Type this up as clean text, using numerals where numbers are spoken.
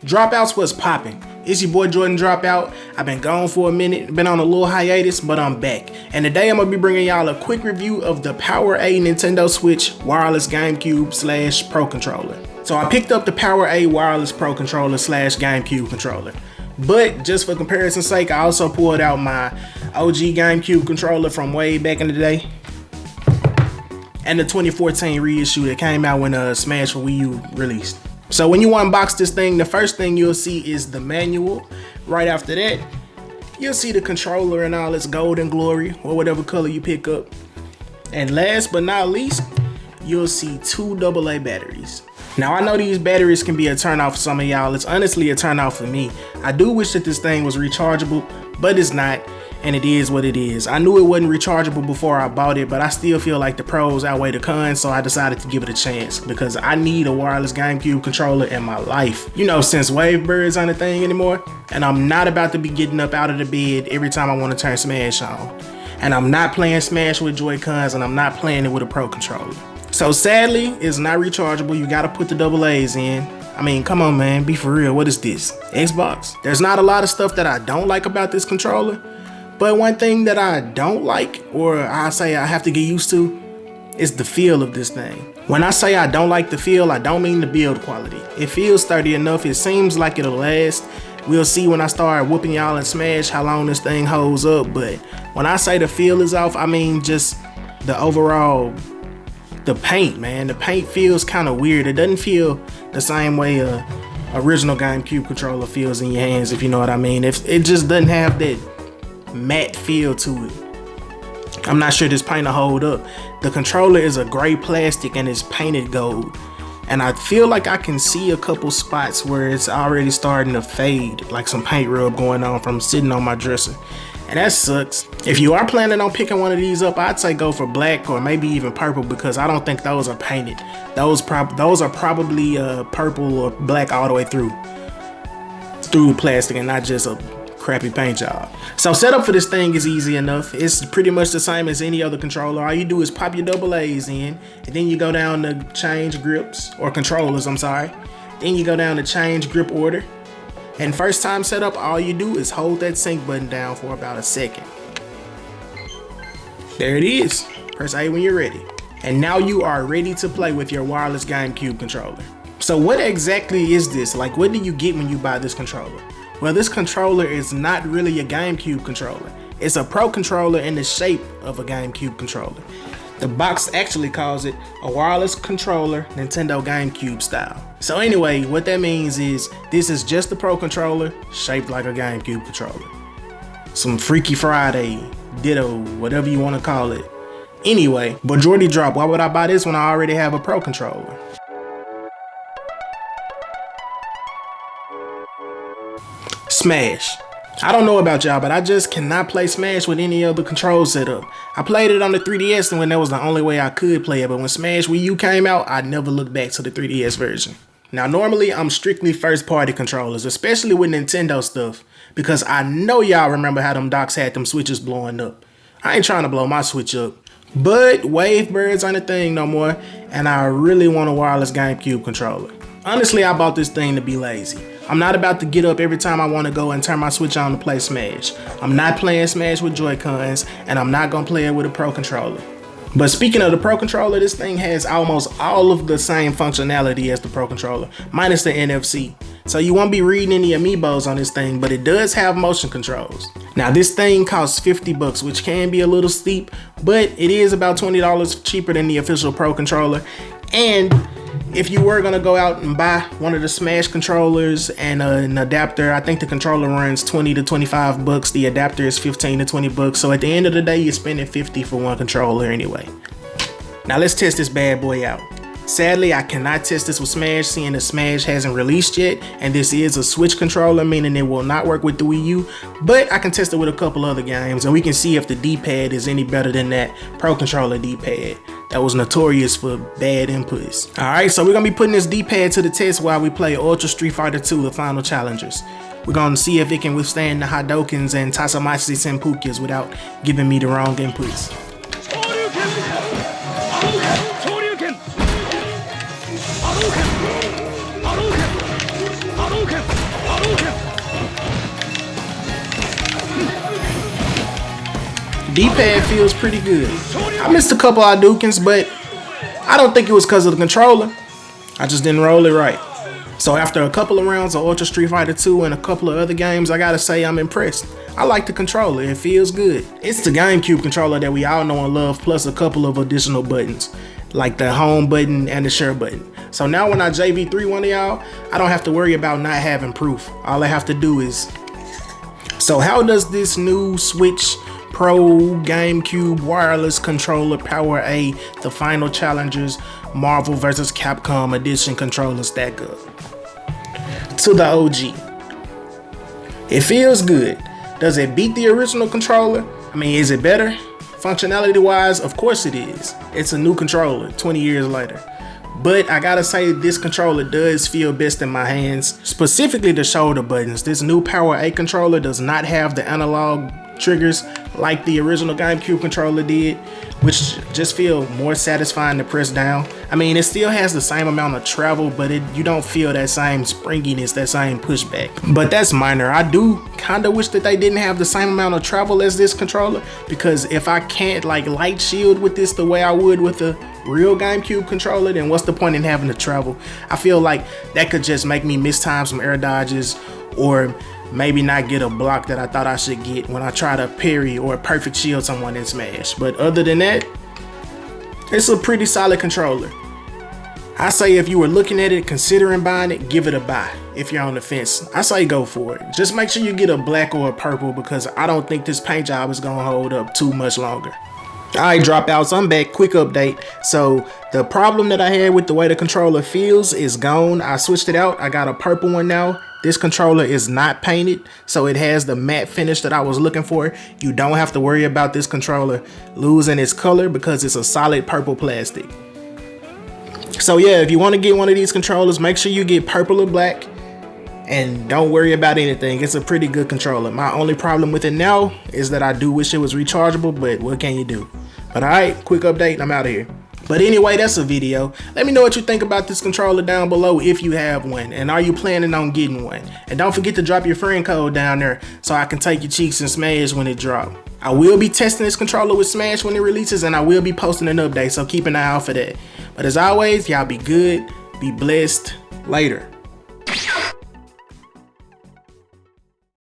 Dropouts was popping. It's your boy Jordan Dropout. I've been gone for a minute, been on a little hiatus, but I'm back. And today I'm gonna be bringing y'all a quick review of the Power A Nintendo Switch wireless GameCube / Pro controller. So I picked up the Power A wireless Pro controller / GameCube controller. But just for comparison's sake, I also pulled out my OG GameCube controller from way back in the day. And the 2014 reissue that came out when Smash for Wii U released. So when you unbox this thing, the first thing you'll see is the manual. Right after that, you'll see the controller in all its golden glory, or whatever color you pick up. And last but not least, you'll see 2 AA batteries. Now I know these batteries can be a turnoff for some of y'all. It's honestly a turnoff for me. I do wish that this thing was rechargeable, but it's not. And it is what it is. I knew it wasn't rechargeable before I bought it, but I still feel like the pros outweigh the cons, so I decided to give it a chance because I need a wireless GameCube controller in my life. You know, since Wavebirds aren't a thing anymore, and I'm not about to be getting up out of the bed every time I want to turn Smash on. And I'm not playing Smash with Joy-Cons, and I'm not playing it with a Pro controller. So sadly, it's not rechargeable. You gotta put the AA's in. I mean, come on man, be for real, what is this? Xbox? There's not a lot of stuff that I don't like about this controller. But one thing that I don't like, or I say I have to get used to, is the feel of this thing. When I say I don't like the feel, I don't mean the build quality. It feels sturdy enough, it seems like it'll last. We'll see when I start whooping y'all in Smash how long this thing holds up, but when I say the feel is off, I mean just the overall, the paint, man. The paint feels kind of weird. It doesn't feel the same way a original GameCube controller feels in your hands, if you know what I mean. If it just doesn't have that matte feel to it. I'm not sure this paint will hold up. The controller is a gray plastic and it's painted gold. And I feel like I can see a couple spots where it's already starting to fade, like some paint rub going on from sitting on my dresser. And that sucks. If you are planning on picking one of these up, I'd say go for black or maybe even purple because I don't think those are painted. Those are probably purple or black all the way through plastic and not just a crappy paint job. So setup for this thing is easy enough. It's pretty much the same as any other controller. All you do is pop your AA's in, and then you go down to change grips, or controllers, I'm sorry. Then you go down to change grip order. And first time setup, all you do is hold that sync button down for about a second. There it is. Press A when you're ready. And now you are ready to play with your wireless GameCube controller. So what exactly is this? Like, what do you get when you buy this controller? Well, this controller is not really a GameCube controller. It's a Pro controller in the shape of a GameCube controller. The box actually calls it a wireless controller Nintendo GameCube style. So anyway, what that means is this is just a Pro controller shaped like a GameCube controller. Some Freaky Friday, ditto, whatever you want to call it. Anyway, but Jordy Drop, why would I buy this when I already have a Pro controller? Smash. I don't know about y'all, but I just cannot play Smash with any other control setup. I played it on the 3DS and when that was the only way I could play it, but when Smash Wii U came out, I never looked back to the 3DS version. Now normally I'm strictly first party controllers, especially with Nintendo stuff, because I know y'all remember how them docks had them switches blowing up. I ain't trying to blow my switch up, but Wavebirds aren't a thing no more, and I really want a wireless GameCube controller. Honestly, I bought this thing to be lazy. I'm not about to get up every time I want to go and turn my Switch on to play Smash. I'm not playing Smash with Joy-Cons, and I'm not going to play it with a Pro controller. But speaking of the Pro controller, this thing has almost all of the same functionality as the Pro controller, minus the NFC. So you won't be reading any amiibos on this thing, but it does have motion controls. Now this thing costs $50, which can be a little steep, but it is about $20 cheaper than the official Pro controller. And if you were gonna go out and buy one of the Smash controllers and an adapter, I think the controller runs $20 to $25. The adapter is $15 to $20. So at the end of the day, you're spending $50 for one controller anyway. Now let's test this bad boy out. Sadly, I cannot test this with Smash, seeing that Smash hasn't released yet, and this is a Switch controller, meaning it will not work with the Wii U, but I can test it with a couple other games, and we can see if the D-pad is any better than that Pro controller D-pad that was notorious for bad inputs. Alright, so we're going to be putting this D-pad to the test while we play Ultra Street Fighter 2, the final challengers. We're going to see if it can withstand the Hadokens and Tasamashi Senpukyas without giving me the wrong inputs. D-pad feels pretty good. I missed a couple Hadoukens, but I don't think it was because of the controller. I just didn't roll it right. So after a couple of rounds of Ultra Street Fighter 2 and a couple of other games, I gotta say I'm impressed. I like the controller, it feels good. It's the GameCube controller that we all know and love, plus a couple of additional buttons, like the home button and the share button. So now when I JV3 one of y'all, I don't have to worry about not having proof. All I have to do is... So how does this new Switch Pro GameCube wireless controller Power A, the Final Challengers Marvel vs. Capcom Edition controller stack up to the OG? It feels good. Does it beat the original controller? I mean, is it better? Functionality wise, of course it is. It's a new controller 20 years later. But I gotta say, this controller does feel best in my hands, specifically the shoulder buttons. This new Power A controller does not have the analog triggers like the original GameCube controller did, which just feel more satisfying to press down. I mean, it still has the same amount of travel, but you don't feel that same springiness, that same pushback. But that's minor. I do kind of wish that they didn't have the same amount of travel as this controller, because if I can't like light shield with this the way I would with the real GameCube controller, then what's the point in having to travel? I feel like that could just make me miss time some air dodges, or maybe not get a block that I thought I should get when I try to parry or perfect shield someone in Smash. But other than that, it's a pretty solid controller. I say if you were looking at it, considering buying it, give it a buy. If you're on the fence, I say go for it. Just make sure you get a black or a purple, because I don't think this paint job is gonna hold up too much longer. Alright, dropouts, I'm back. Quick update. So the problem that I had with the way the controller feels is gone. I switched it out. I got a purple one now. This controller is not painted, so it has the matte finish that I was looking for. You don't have to worry about this controller losing its color because it's a solid purple plastic. So yeah, if you want to get one of these controllers, make sure you get purple or black, and don't worry about anything. It's a pretty good controller. My only problem with it now is that I do wish it was rechargeable, but what can you do? But alright, quick update, I'm out of here. But anyway, that's a video. Let me know what you think about this controller down below if you have one, and are you planning on getting one? And don't forget to drop your friend code down there so I can take your cheeks and Smash when it drops. I will be testing this controller with Smash when it releases, and I will be posting an update, so keep an eye out for that. But as always, y'all be good, be blessed, later.